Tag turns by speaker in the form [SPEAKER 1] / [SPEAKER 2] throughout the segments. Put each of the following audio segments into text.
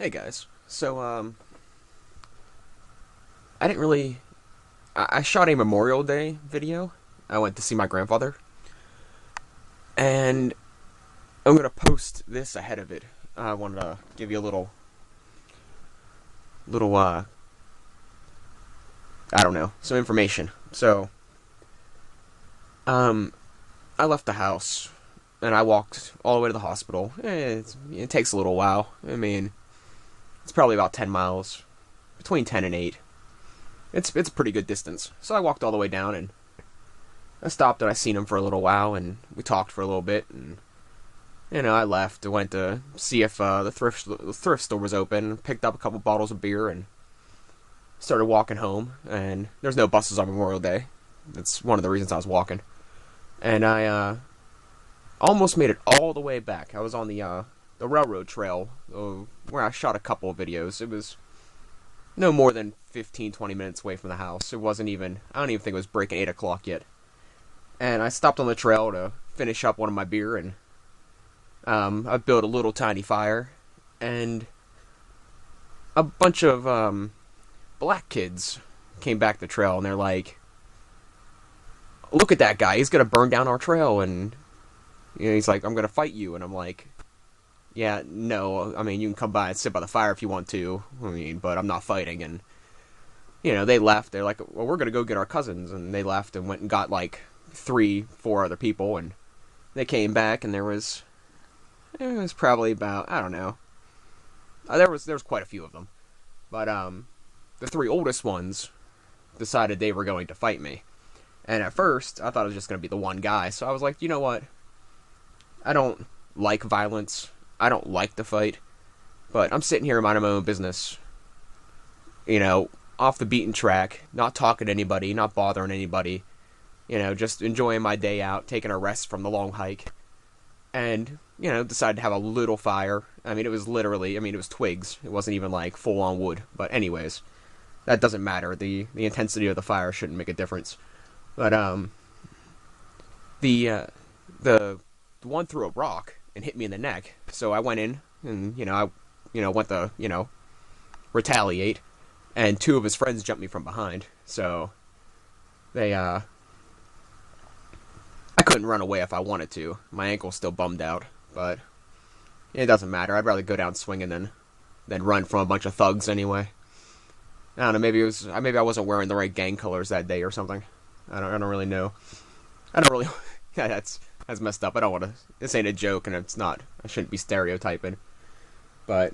[SPEAKER 1] Hey guys. I didn't really. I shot a Memorial Day video. I went to see my grandfather, and I'm gonna post this ahead of it. I wanted to give you a little, I don't know, some information. Um, I left the house and I walked all the way to the hospital. It takes a little while. I mean, it's probably about 10 miles, between 10 and 8. It's a pretty good distance. So I walked all the way down and I stopped and I seen him for a little while and we talked for a little bit and I left. I went to see if the thrift store was open, picked up a couple bottles of beer and started walking home. And there's no buses on Memorial Day. That's one of the reasons I was walking. And I almost made it all the way back. I was on the railroad trail where I shot a couple of videos. It was no more than 15-20 minutes away from the house. It wasn't even, I don't even think it was breaking 8 o'clock yet. And I stopped on the trail to finish up one of my beer, and I built a little tiny fire, and a bunch of black kids came back the trail, and they're like, "Look at that guy, he's gonna burn down our trail," and he's like, "I'm gonna fight you," and I'm like, "Yeah, no, I mean, you can come by and sit by the fire if you want to, but I'm not fighting." And they left. They're like, "Well, we're gonna go get our cousins," and they left and went and got like 3-4 other people, and they came back, and it was probably about, I don't know, there was quite a few of them, but the 3 oldest ones decided they were going to fight me. And at first I thought it was just going to be the one guy, so I was like, you know what, I don't like violence, I don't like to fight, but I'm sitting here minding my own business, off the beaten track, not talking to anybody, not bothering anybody, just enjoying my day out, taking a rest from the long hike, and, decided to have a little fire. I mean, it was literally, it was twigs. It wasn't even, like, full-on wood. But anyways, that doesn't matter. The intensity of the fire shouldn't make a difference. But, the one threw a rock and hit me in the neck. So I went in and, I went to, retaliate. And 2 of his friends jumped me from behind. So they, I couldn't run away if I wanted to. My ankle's still bummed out, but it doesn't matter. I'd rather go down swinging than run from a bunch of thugs anyway. I don't know. Maybe I wasn't wearing the right gang colors that day or something. I don't really know. I don't really. Yeah, that's messed up. I don't want to. This ain't a joke, and it's not. I shouldn't be stereotyping, but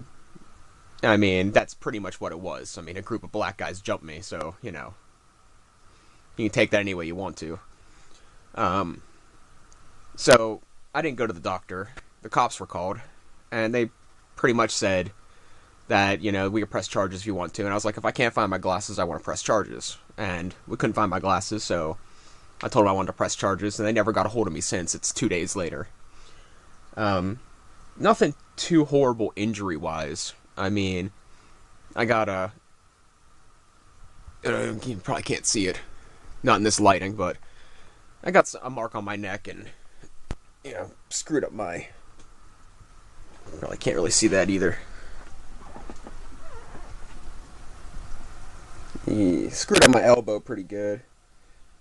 [SPEAKER 1] I mean that's pretty much what it was. I mean, a group of black guys jumped me, so you can take that any way you want to. So I didn't go to the doctor. The cops were called, and they pretty much said that, we can press charges if you want to. And I was like, if I can't find my glasses, I want to press charges. And we couldn't find my glasses, so I told them I wanted to press charges, and they never got a hold of me since. It's 2 days later. Nothing too horrible injury-wise. I mean, I got you probably can't see it. Not in this lighting, but I got a mark on my neck and, screwed up my... Probably can't really see that either. He screwed up my elbow pretty good.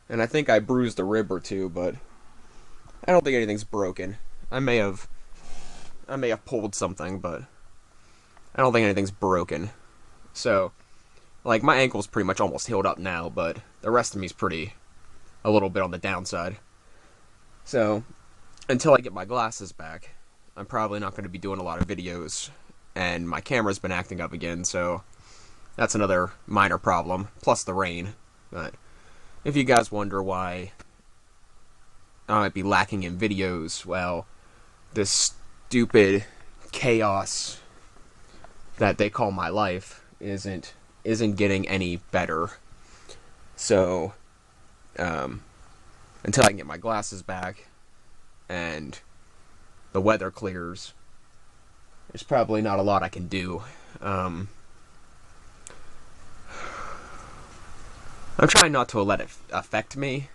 [SPEAKER 1] And I think I bruised a rib or 2, but I don't think anything's broken. I may have pulled something, but I don't think anything's broken. So, like, my ankle's pretty much almost healed up now, but the rest of me's a little bit on the downside. So, until I get my glasses back, I'm probably not going to be doing a lot of videos, and my camera's been acting up again, so that's another minor problem, plus the rain. But if you guys wonder why I might be lacking in videos, well, this stupid chaos that they call my life isn't getting any better. So, until I can get my glasses back and the weather clears, there's probably not a lot I can do. I'm trying not to let it affect me,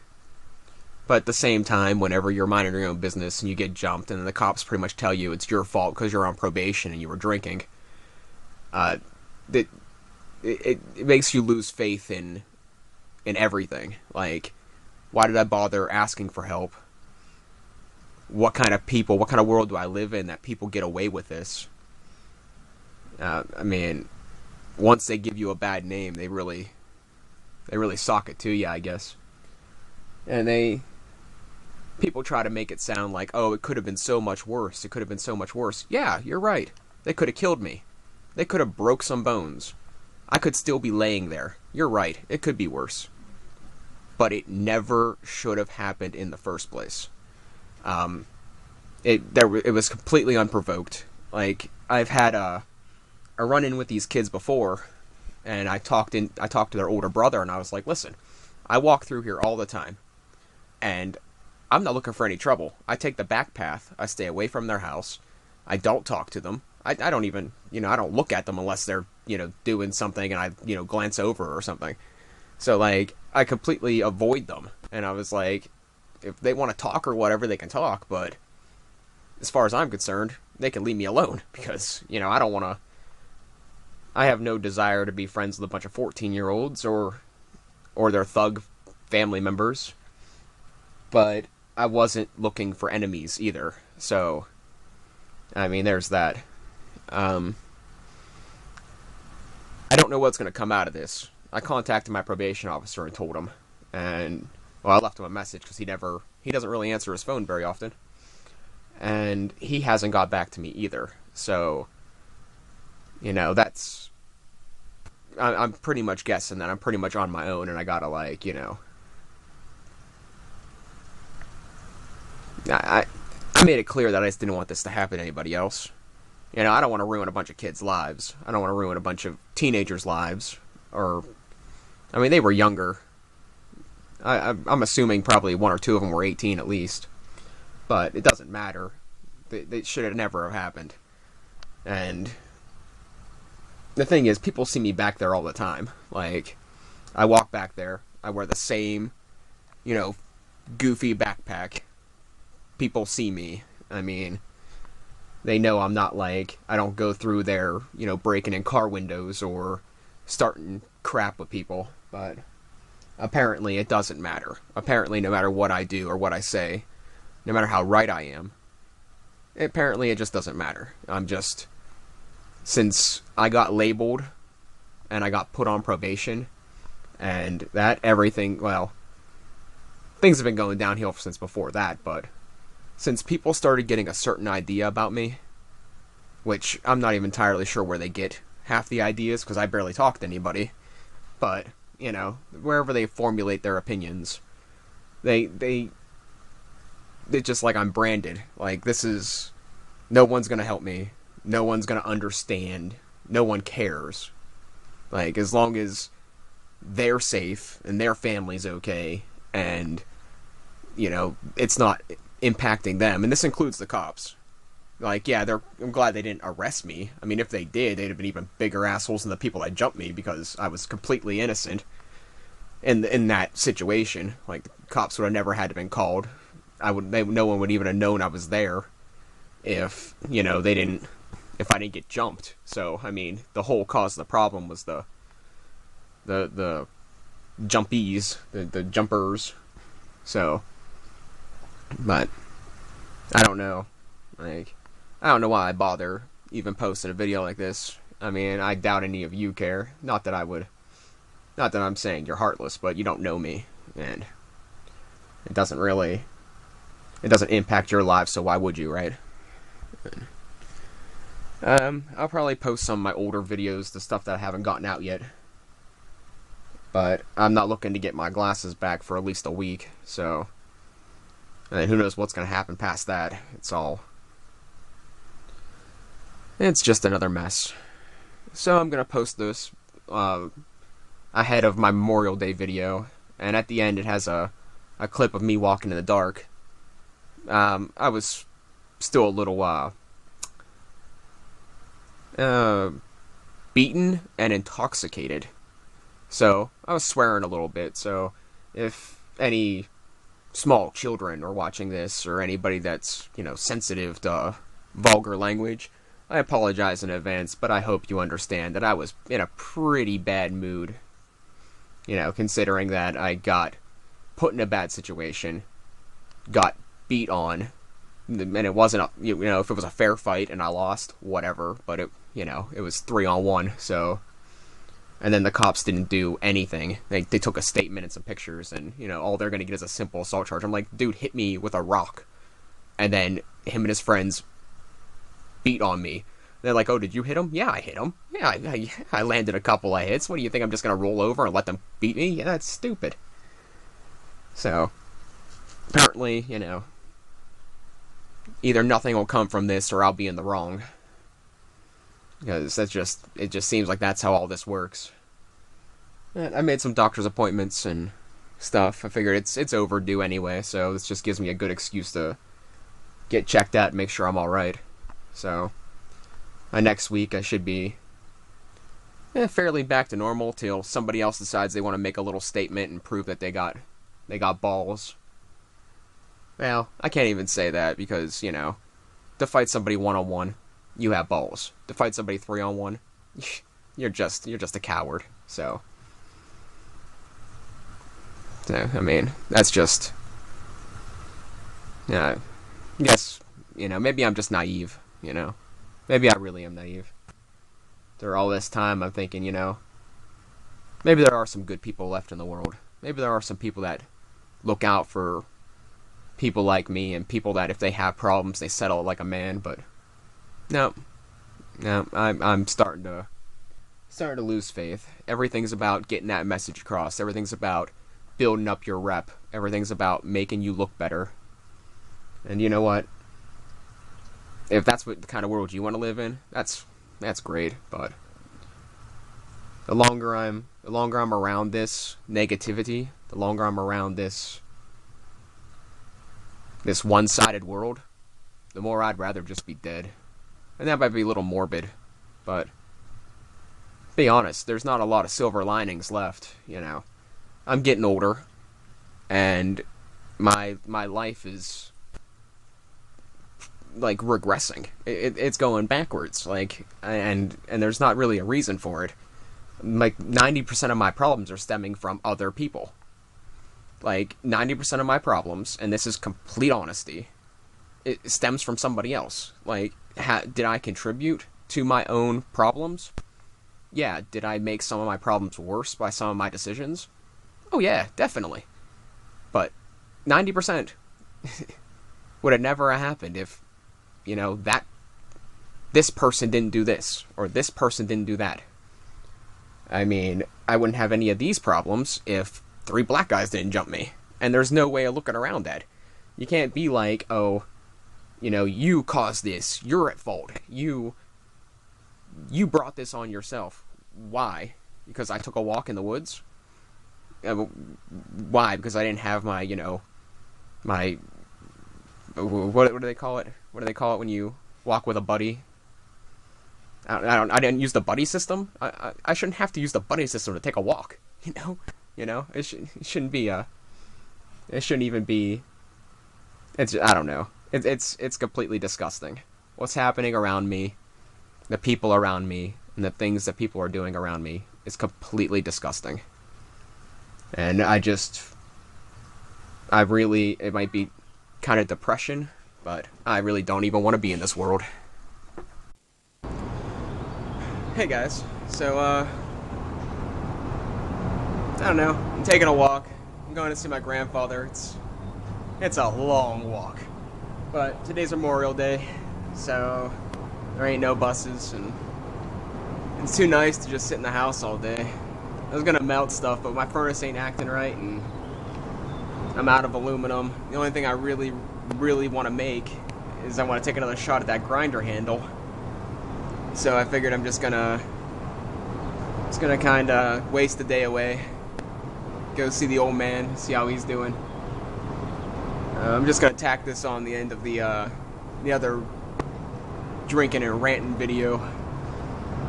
[SPEAKER 1] but at the same time, whenever you're minding your own business and you get jumped and the cops pretty much tell you it's your fault because you're on probation and you were drinking, that it makes you lose faith in everything. Like, why did I bother asking for help? What kind of world do I live in that people get away with this? I mean, once they give you a bad name, they really sock it to you, I guess. And people try to make it sound like, oh, it could have been so much worse. It could have been so much worse. Yeah, you're right. They could have killed me. They could have broke some bones. I could still be laying there. You're right. It could be worse. But it never should have happened in the first place. It was completely unprovoked. Like, I've had a run-in with these kids before, and I talked to their older brother, and I was like, listen, I walk through here all the time, and I'm not looking for any trouble. I take the back path. I stay away from their house. I don't talk to them. I don't even, I don't look at them unless they're, doing something and I, glance over or something. So, like, I completely avoid them. And I was like, if they want to talk or whatever, they can talk, but as far as I'm concerned, they can leave me alone because, I don't want to. I have no desire to be friends with a bunch of 14-year-olds or their thug family members. But I wasn't looking for enemies either. So, I mean, there's that. I don't know what's going to come out of this. I contacted my probation officer and told him. And, well, I left him a message because he doesn't really answer his phone very often. And he hasn't got back to me either. So, that's... I'm pretty much guessing that I'm pretty much on my own and I gotta, like, I made it clear that I just didn't want this to happen to anybody else. I don't want to ruin a bunch of kids' lives. I don't want to ruin a bunch of teenagers' lives. They were younger. I'm assuming probably one or two of them were 18 at least. But it doesn't matter. They should have never have happened. And the thing is, people see me back there all the time. Like, I walk back there. I wear the same, goofy backpack. People see me. I mean, they know I'm not like, I don't go through there, breaking in car windows or starting crap with people. But apparently it doesn't matter. Apparently no matter what I do or what I say, no matter how right I am, apparently it just doesn't matter. Since I got labeled and I got put on probation and that, everything, well, things have been going downhill since before that, but since people started getting a certain idea about me, which I'm not even entirely sure where they get half the ideas because I barely talk to anybody, but, wherever they formulate their opinions, it's just like I'm branded. Like, no one's gonna help me. No one's gonna understand. No one cares. Like, as long as they're safe and their family's okay and, it's not impacting them. And this includes the cops. Like, yeah, I'm glad they didn't arrest me. I mean, if they did, they'd have been even bigger assholes than the people that jumped me because I was completely innocent in that situation. Like, the cops would have never had to been called. No one would even have known I was there if, if I didn't get jumped. So, I mean, the whole cause of the problem was the jumpies, the jumpers. So, but I don't know. Like, I don't know why I bother even posting a video like this. I mean, I doubt any of you care. Not that I'm saying you're heartless, but you don't know me, and it doesn't impact your lives, so why would you, right? I'll probably post some of my older videos, the stuff that I haven't gotten out yet. But I'm not looking to get my glasses back for at least a week, so... And who knows what's going to happen past that. It's just another mess. So I'm going to post this ahead of my Memorial Day video. And at the end it has a clip of me walking in the dark. I was still a little beaten and intoxicated. So I was swearing a little bit. So if any small children are watching this, or anybody that's, sensitive to vulgar language, I apologize in advance, but I hope you understand that I was in a pretty bad mood. You know, considering that I got put in a bad situation, got beat on, and it wasn't if it was a fair fight and I lost, whatever, but it was 3-on-1, so, and then the cops didn't do anything. They took a statement and some pictures, and all they're gonna get is a simple assault charge. I'm like, dude hit me with a rock, and then him and his friends beat on me. They're like, oh, did you hit him? Yeah, I hit him. Yeah, I landed a couple of hits. What do you think, I'm just gonna roll over and let them beat me? Yeah, that's stupid. So, apparently, either nothing will come from this or I'll be in the wrong. Because it just seems like that's how all this works. And I made some doctor's appointments and stuff. I figured it's overdue anyway, so this just gives me a good excuse to get checked out and make sure I'm alright. So, next week I should be fairly back to normal till somebody else decides they want to make a little statement and prove that they got balls. Well, I can't even say that because, to fight somebody 1-on-1, you have balls. To fight somebody 3-on-1, you're just a coward. So, I mean, that's just, I guess, maybe I'm just naive, Maybe I really am naive. After all this time, I'm thinking, maybe there are some good people left in the world. Maybe there are some people that look out for people like me and people that if they have problems, they settle it like a man, but no, I'm starting to lose faith. Everything's about getting that message across. Everything's about building up your rep. Everything's about making you look better. And you know what? If that's what the kind of world you want to live in, that's great. But the longer I'm around this negativity, the longer I'm around this one-sided world, the more I'd rather just be dead. And that might be a little morbid, but be honest, there's not a lot of silver linings left. I'm getting older, and my life is like regressing. It's going backwards. And there's not really a reason for it. Like 90% of my problems are stemming from other people. Like 90% of my problems, and this is complete honesty, it stems from somebody else. Like, did I contribute to my own problems? Yeah. Did I make some of my problems worse by some of my decisions? Oh yeah, definitely. But 90% would have never happened if that this person didn't do this, or this person didn't do that. I mean, I wouldn't have any of these problems if 3 black guys didn't jump me. And there's no way of looking around that. You can't be like, oh, you caused this, you're at fault, you brought this on yourself. Why? Because I took a walk in the woods? Why? Because I didn't have my, my... What do they call it? What do they call it when you walk with a buddy? I didn't use the buddy system. I shouldn't have to use the buddy system to take a walk. It shouldn't be it shouldn't even be. I don't know. It's completely disgusting. What's happening around me, the people around me, and the things that people are doing around me is completely disgusting. And it might be kind of depression, but I really don't even want to be in this world. Hey guys, so I don't know, I'm taking a walk. I'm going to see my grandfather. It's a long walk, but today's Memorial Day, so there ain't no buses, and it's too nice to just sit in the house all day. I was gonna melt stuff, but my furnace ain't acting right, and I'm out of aluminum. The only thing I really, really want to make is I want to take another shot at that grinder handle. So I figured I'm just gonna kind of waste the day away, go see the old man, see how he's doing. I'm just gonna tack this on the end of the other drinking and ranting video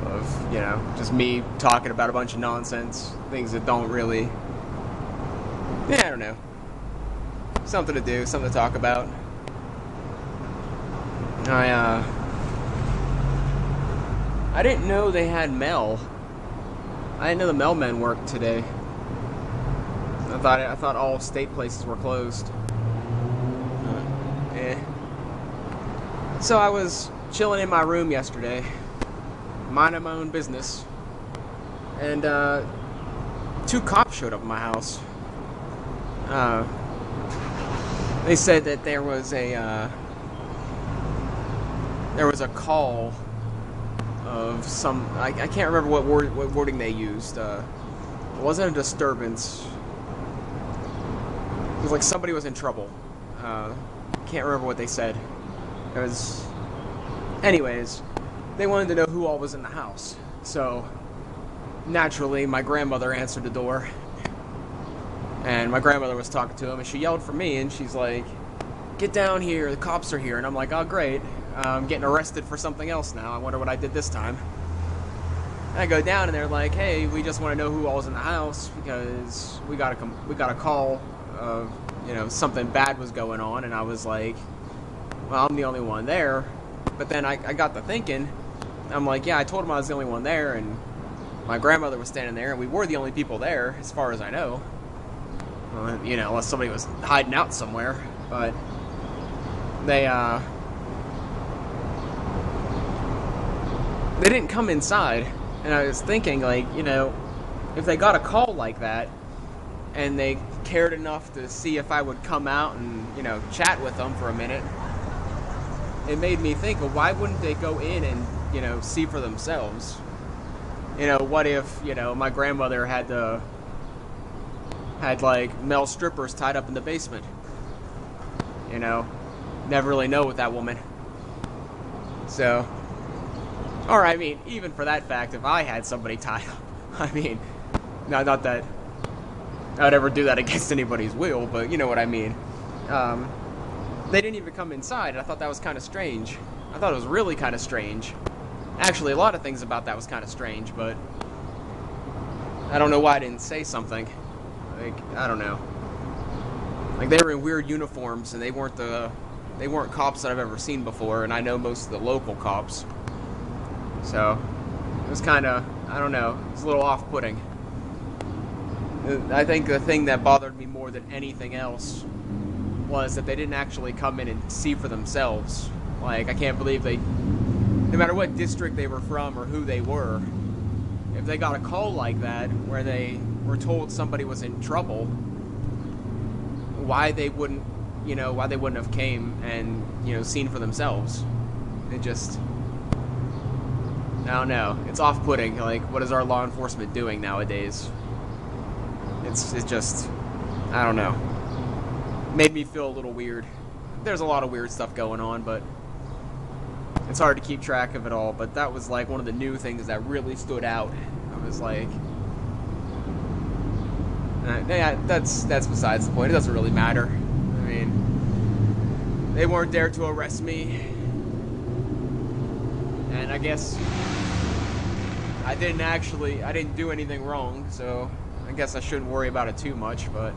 [SPEAKER 1] of just me talking about a bunch of nonsense, things that don't really, I don't know, something to do, something to talk about. I didn't know they had mail. I didn't know the mailmen worked today. I thought all state places were closed. Eh. So I was chilling in my room yesterday, minding my own business, and 2 cops showed up at my house. They said that there was a call of some, I can't remember what wording they used. It wasn't a disturbance. It was like somebody was in trouble. Can't remember what they said. It was, anyways, they wanted to know who all was in the house. So naturally, my grandmother answered the door, and my grandmother was talking to him, and she yelled for me, and she's like, "Get down here, the cops are here." And I'm like, "Oh, great. I'm getting arrested for something else now. I wonder what I did this time." And I go down, and they're like, "Hey, we just want to know who all is in the house because we got a call of, something bad was going on." And I was like, "Well, I'm the only one there." But then I got to thinking, I'm like, "Yeah, I told him I was the only one there, and my grandmother was standing there, and we were the only people there, as far as I know. Unless somebody was hiding out somewhere." But they didn't come inside, and I was thinking, like, if they got a call like that, and they cared enough to see if I would come out and, chat with them for a minute, it made me think, well, why wouldn't they go in and, see for themselves? What if, my grandmother had like male strippers tied up in the basement? Never really know with that woman. So, or I mean, even for that fact, if I had somebody tied up, I mean, not that I would ever do that against anybody's will, but you know what I mean. They didn't even come inside. I thought that was kind of strange. I thought it was really kind of strange. Actually, a lot of things about that was kind of strange, but I don't know why I didn't say something. Like, I don't know. Like, they were in weird uniforms, and they weren't cops that I've ever seen before, and I know most of the local cops. So, it was kind of, I don't know, it was a little off-putting. I think the thing that bothered me more than anything else was that they didn't actually come in and see for themselves. Like, I can't believe no matter what district they were from or who they were, if they got a call like that where they were told somebody was in trouble, why they wouldn't have came and, seen for themselves. It just, I don't know. It's off-putting. Like, what is our law enforcement doing nowadays? It's just, I don't know. Made me feel a little weird. There's a lot of weird stuff going on, but it's hard to keep track of it all. But that was like one of the new things that really stood out. I was like, yeah, that's besides the point. It doesn't really matter. I mean, they weren't there to arrest me, and I guess I didn't do anything wrong, so I guess I shouldn't worry about it too much. But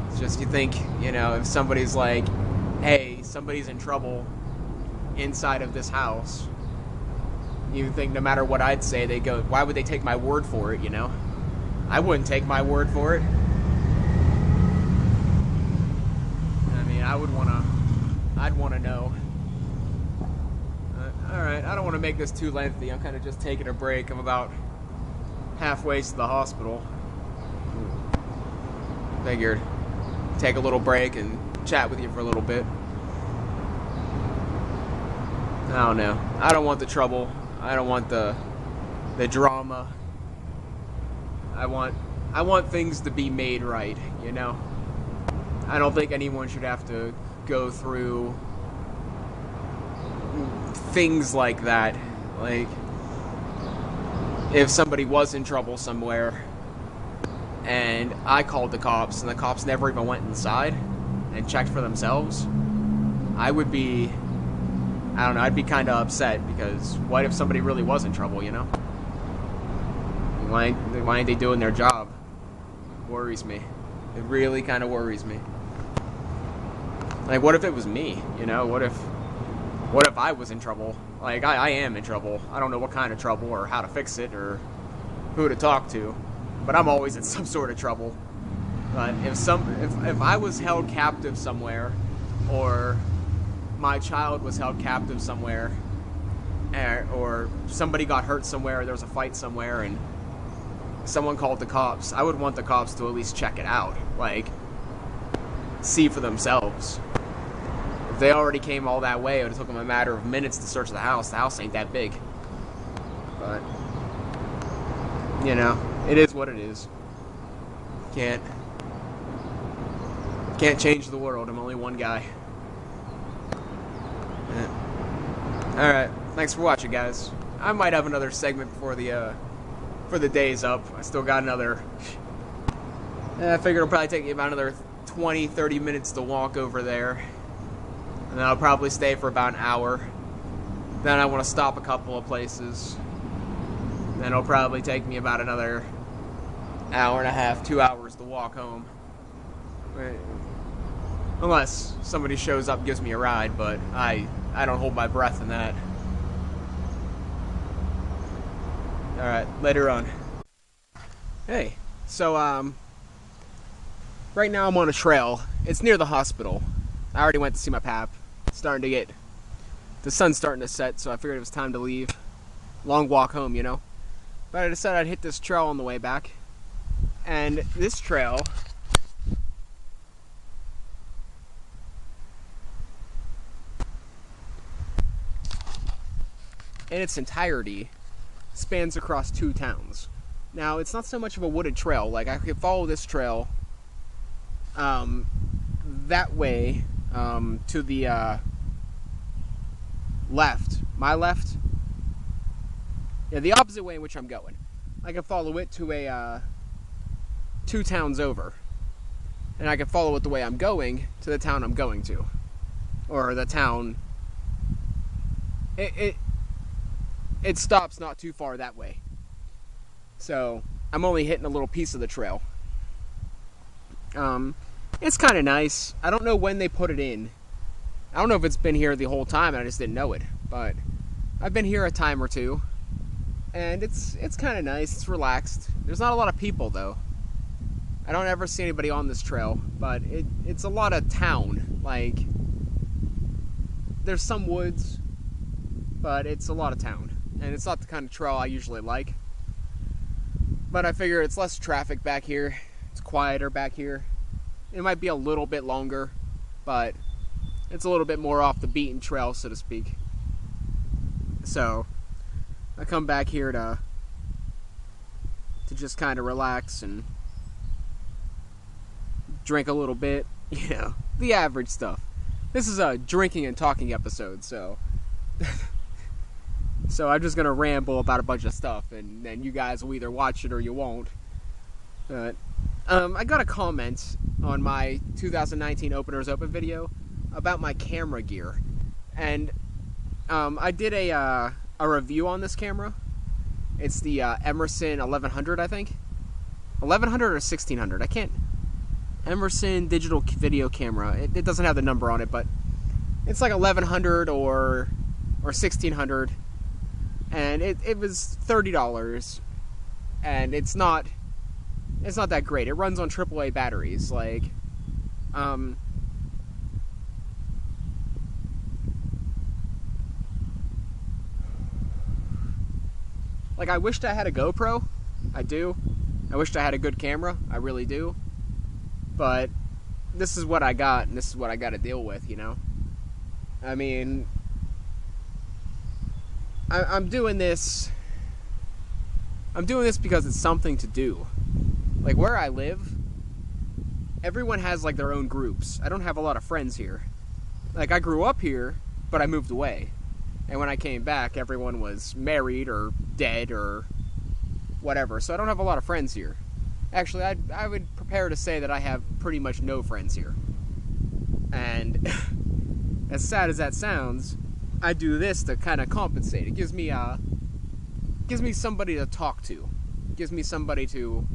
[SPEAKER 1] it's just, you think, if somebody's like, "Hey, somebody's in trouble inside of this house," you think no matter what I'd say, they go, "Why would they take my word for it?" I wouldn't take my word for it. I mean, I'd want to know. Alright, I don't want to make this too lengthy. I'm kind of just taking a break. I'm about halfway to the hospital. Figured take a little break and chat with you for a little bit. I don't know. I don't want the trouble. I don't want the drama. I want things to be made right, I don't think anyone should have to go through things like that. Like, if somebody was in trouble somewhere and I called the cops and the cops never even went inside and checked for themselves, I would be, I don't know, I'd be kind of upset, because what if somebody really was in trouble, Why ain't they doing their job? It worries me. It really kind of worries me. Like, what if it was me? What if what if I was in trouble? Like, I am in trouble. I don't know what kind of trouble or how to fix it or who to talk to, but I'm always in some sort of trouble. But if I was held captive somewhere, or my child was held captive somewhere, or somebody got hurt somewhere, there was a fight somewhere, and someone called the cops, I would want the cops to at least check it out, like, see for themselves. If they already came all that way, it would have taken them a matter of minutes to search the house. The house ain't that big. But, you know, it is what it is. Can't change the world. I'm only one guy. Yeah. Alright, thanks for watching, guys. I might have another segment before the day's up. I still got another... I figured it'll probably take me about another 20-30 minutes to walk over there. And I'll probably stay for about an hour. Then I want to stop a couple of places. Then it'll probably take me about another hour and a half, 2 hours to walk home. Unless somebody shows up and gives me a ride, but I don't hold my breath in that. Alright, later on. Hey, so, right now I'm on a trail. It's near the hospital. I already went to see my pap. The sun's starting to set, so I figured it was time to leave. Long walk home, you know? But I decided I'd hit this trail on the way back. And this trail... in its entirety, spans across 2 towns. Now, it's not so much of a wooded trail. Like, I could follow this trail that way to the left. My left? Yeah, the opposite way in which I'm going. I can follow it to a 2 towns over. And I can follow it the way I'm going to the town I'm going to. Or the town... It stops not too far that way. So, I'm only hitting a little piece of the trail. It's kind of nice. I don't know when they put it in. I don't know if it's been here the whole time and I just didn't know it. But I've been here a time or two. And it's kind of nice. It's relaxed. There's not a lot of people, though. I don't ever see anybody on this trail. But it's a lot of town. Like, there's some woods. But it's a lot of town. And it's not the kind of trail I usually like. But I figure it's less traffic back here. It's quieter back here. It might be a little bit longer, but it's a little bit more off the beaten trail, so to speak. So, I come back here to just kind of relax and drink a little bit. You know, the average stuff. This is a drinking and talking episode, so... So I'm just going to ramble about a bunch of stuff, and then you guys will either watch it or you won't. But, I got a comment on my 2019 Openers Open video about my camera gear. And I did a review on this camera. It's the Emerson 1100, I think. 1100 or 1600, I can't... Emerson digital video camera. It doesn't have the number on it, but it's like 1100 or 1600. And it was $30, and it's not that great. It runs on AAA batteries, like, I wished I had a GoPro. I do. I wished I had a good camera. I really do. But this is what I got, and this is what I got to deal with, you know? I mean... I'm doing this because it's something to do. Like, where I live, everyone has, like, their own groups. I don't have a lot of friends here. Like, I grew up here, but I moved away. And when I came back, everyone was married or dead or whatever. So I don't have a lot of friends here. Actually, I would prepare to say that I have pretty much no friends here. And as sad as that sounds... I do this to kind of compensate. It gives me somebody to talk to. It gives me somebody to,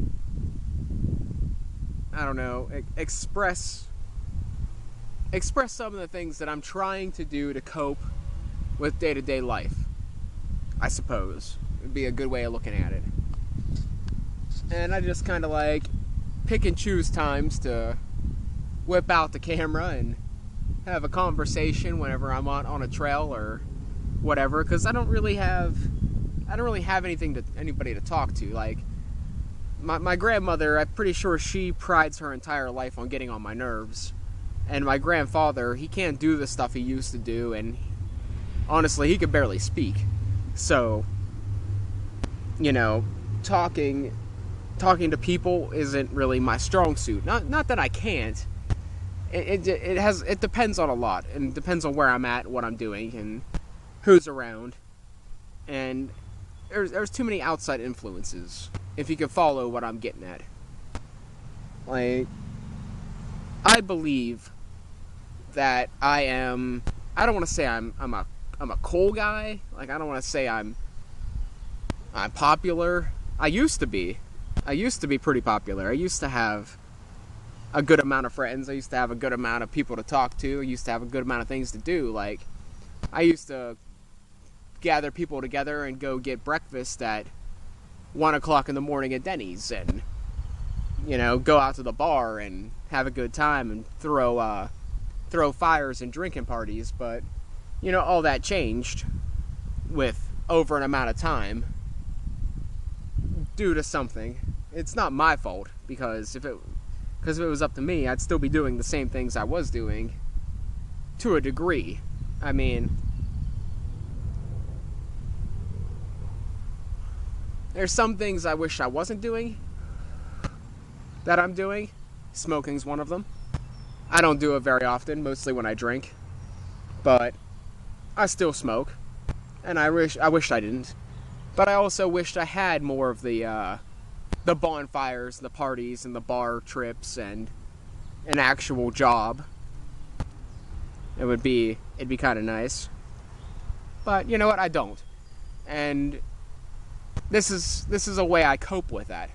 [SPEAKER 1] I don't know, express some of the things that I'm trying to do to cope with day-to-day life, I suppose. Would be a good way of looking at it. And I just kind of like pick and choose times to whip out the camera and have a conversation whenever I'm on a trail or whatever, because I don't really have anybody to talk to. Like my grandmother, I'm pretty sure she prides her entire life on getting on my nerves, and my grandfather, he can't do the stuff he used to do, and honestly, he could barely speak. So, you know, talking to people isn't really my strong suit. Not that I can't. It depends on a lot, and depends on where I'm at, what I'm doing, and who's around. And there's too many outside influences, if you can follow what I'm getting at. Like, I believe that I don't want to say I'm a cool guy. Like, I don't want to say I'm popular. I used to be pretty popular. I used to have a good amount of friends. I used to have a good amount of people to talk to. I used to have a good amount of things to do. Like, I used to gather people together and go get breakfast at 1 o'clock in the morning at Denny's, and, you know, go out to the bar and have a good time and throw fires and drinking parties. But, you know, all that changed with over an amount of time due to something. It's not my fault, because if it was up to me, I'd still be doing the same things I was doing to a degree. I mean, there's some things I wish I wasn't doing that I'm doing. Smoking's one of them. I don't do it very often, mostly when I drink, but I still smoke, and I wish I didn't. But I also wished I had more of the bonfires, the parties, and the bar trips, and an actual job. It'd be kind of nice. But you know what? I don't. And this is a way I cope with that.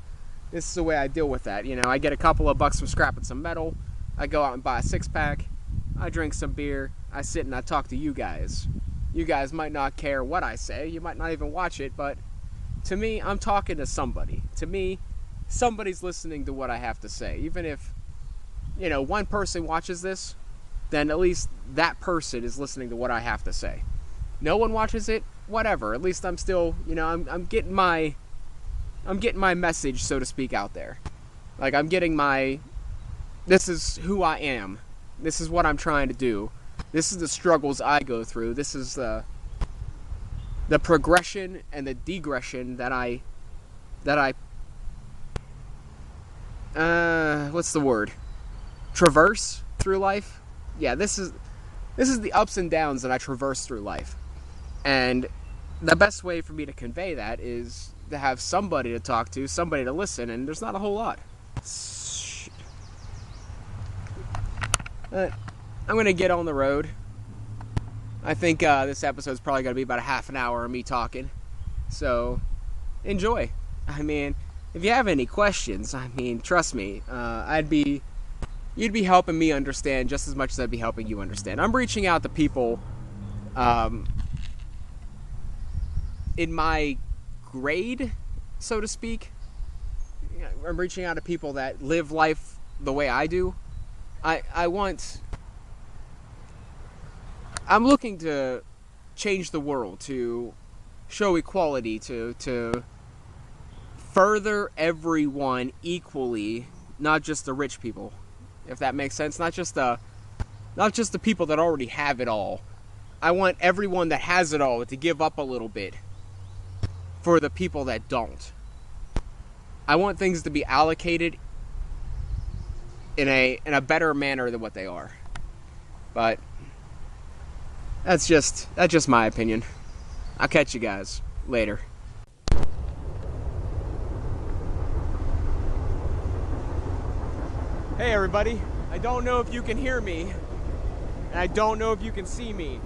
[SPEAKER 1] This is a way I deal with that. You know, I get a couple of bucks from scrapping some metal. I go out and buy a 6-pack. I drink some beer. I sit and I talk to you guys. You guys might not care what I say. You might not even watch it, but to me, I'm talking to somebody. To me, somebody's listening to what I have to say. Even if, you know, one person watches this, then at least that person is listening to what I have to say. No one watches it, whatever. At least I'm still, you know, I'm getting my message, so to speak, out there. Like, I'm getting this is who I am. This is what I'm trying to do. This is the struggles I go through. This is the progression and the degression that I what's the word? Traverse through life? Yeah, this is the ups and downs that I traverse through life. And the best way for me to convey that is to have somebody to talk to, somebody to listen, and there's not a whole lot. Shit. I'm going to get on the road. I think this episode's probably going to be about a half an hour of me talking. So, enjoy. I mean, if you have any questions, I mean, trust me, you'd be helping me understand just as much as I'd be helping you understand. I'm reaching out to people in my grade, so to speak. I'm reaching out to people that live life the way I do. I'm looking to change the world, to show equality, to further everyone equally, not just the rich people, if that makes sense. Not just the people that already have it all. I want everyone that has it all to give up a little bit for the people that don't. I want things to be allocated in a better manner than what they are. But that's just my opinion. I'll catch you guys later. Hey everybody, I don't know if you can hear me, and I don't know if you can see me,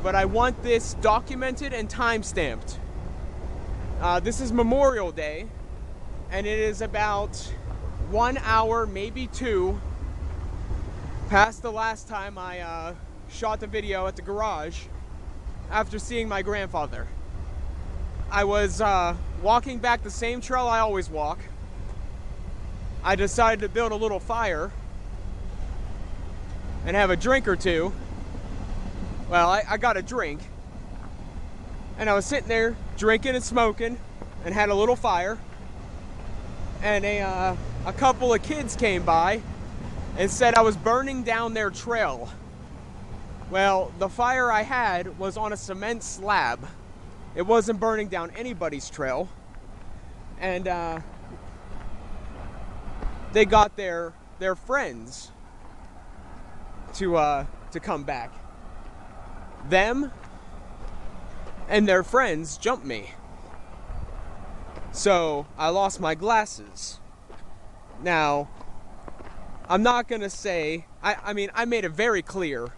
[SPEAKER 1] but I want this documented and time-stamped. This is Memorial Day, and it is about 1 hour, maybe 2, past the last time I shot the video at the garage. after seeing my grandfather. I was walking back the same trail I always walk. I decided to build a little fire and have a drink or two. Well, I got a drink. And I was sitting there drinking and smoking and had a little fire. And a couple of kids came by and said I was burning down their trail. Well, the fire I had was on a cement slab. It wasn't burning down anybody's trail. And they got their friends to come back. Them and their friends jumped me. So I lost my glasses. Now, I'm not gonna say, I mean, I made it very clear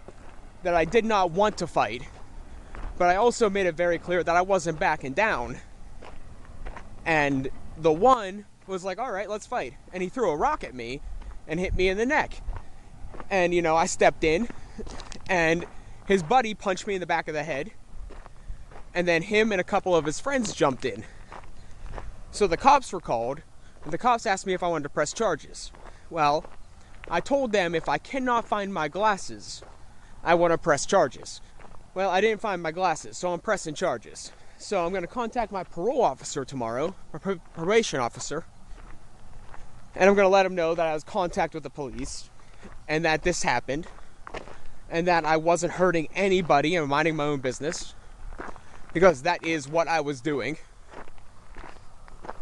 [SPEAKER 1] that I did not want to fight, but I also made it very clear that I wasn't backing down. And the one was like, all right, let's fight. And he threw a rock at me and hit me in the neck. And, you know, I stepped in, and his buddy punched me in the back of the head. And then him and a couple of his friends jumped in. So the cops were called, and the cops asked me if I wanted to press charges. Well, I told them if I cannot find my glasses, I want to press charges. Well, I didn't find my glasses, so I'm pressing charges. So I'm going to contact my parole officer tomorrow, or probation officer, and I'm going to let him know that I was in contact with the police, and that this happened, and that I wasn't hurting anybody and minding my own business, because that is what I was doing,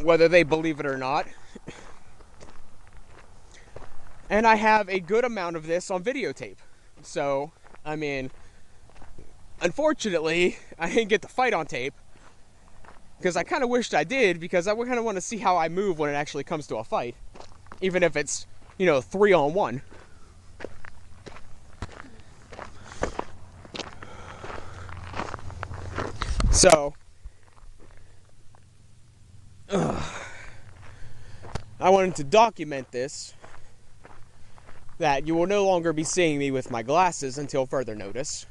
[SPEAKER 1] whether they believe it or not. And I have a good amount of this on videotape. So, I mean, unfortunately, I didn't get the fight on tape, because I kind of wished I did, because I kind of want to see how I move when it actually comes to a fight, even if it's, you know, 3-on-1. So, I wanted to document this, that you will no longer be seeing me with my glasses until further notice,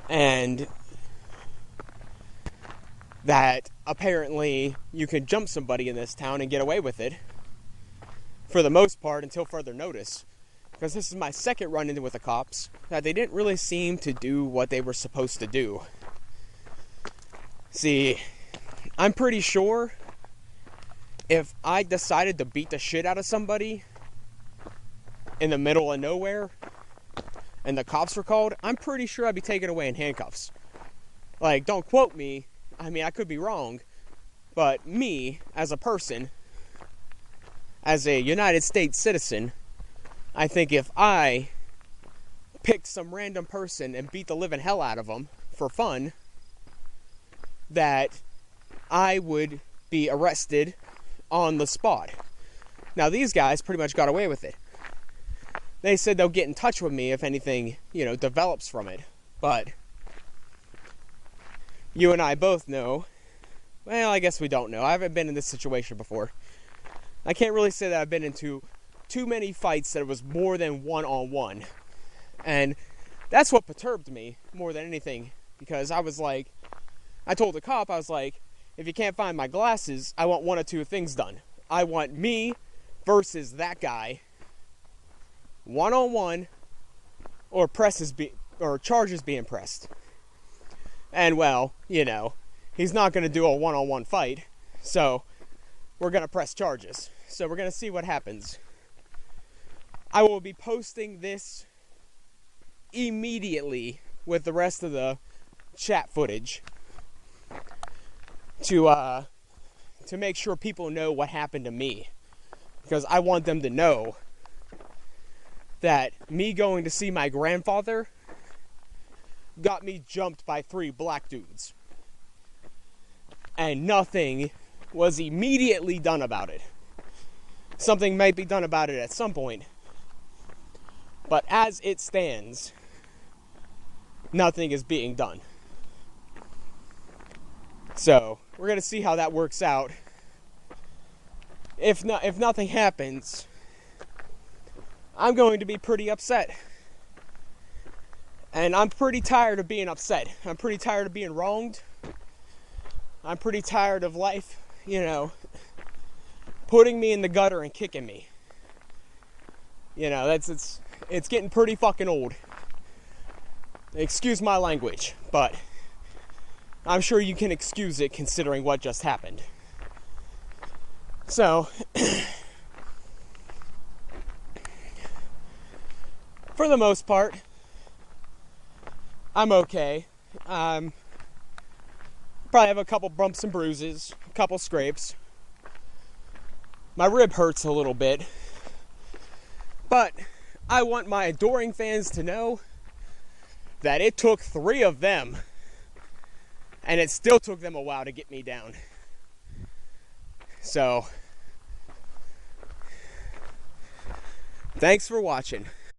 [SPEAKER 1] and that apparently you can jump somebody in this town and get away with it, for the most part, until further notice, because this is my second run-in with the cops, that they didn't really seem to do what they were supposed to do. See, I'm pretty sure if I decided to beat the shit out of somebody in the middle of nowhere and the cops were called, I'm pretty sure I'd be taken away in handcuffs. Like, don't quote me. I mean, I could be wrong. But me, as a person, as a United States citizen, I think if I picked some random person and beat the living hell out of them for fun, that I would be arrested on the spot. Now, these guys pretty much got away with it. They said they'll get in touch with me if anything, you know, develops from it. But you and I both know, well, I guess we don't know. I haven't been in this situation before. I can't really say that I've been into too many fights that it was more than 1-on-1. And that's what perturbed me more than anything. Because I was like, I told the cop, I was like, if you can't find my glasses, I want one of two things done. I want me versus that guy, 1-on-1, or charges being pressed. And well, you know, he's not going to do a 1-on-1 fight, so we're going to press charges. So we're going to see what happens. I will be posting this immediately with the rest of the chat footage to make sure people know what happened to me, because I want them to know that me going to see my grandfather got me jumped by 3 black dudes, and nothing was immediately done about it. Something might be done about it at some point, but as it stands, nothing is being done. So we're gonna see how that works out. If nothing happens, I'm going to be pretty upset. And I'm pretty tired of being upset. I'm pretty tired of being wronged. I'm pretty tired of life, putting me in the gutter and kicking me. It's getting pretty fucking old. Excuse my language, but I'm sure you can excuse it considering what just happened. So, for the most part, I'm okay. Probably have a couple bumps and bruises, a couple scrapes. My rib hurts a little bit. But I want my adoring fans to know that it took 3 of them, and it still took them a while to get me down. So, thanks for watching.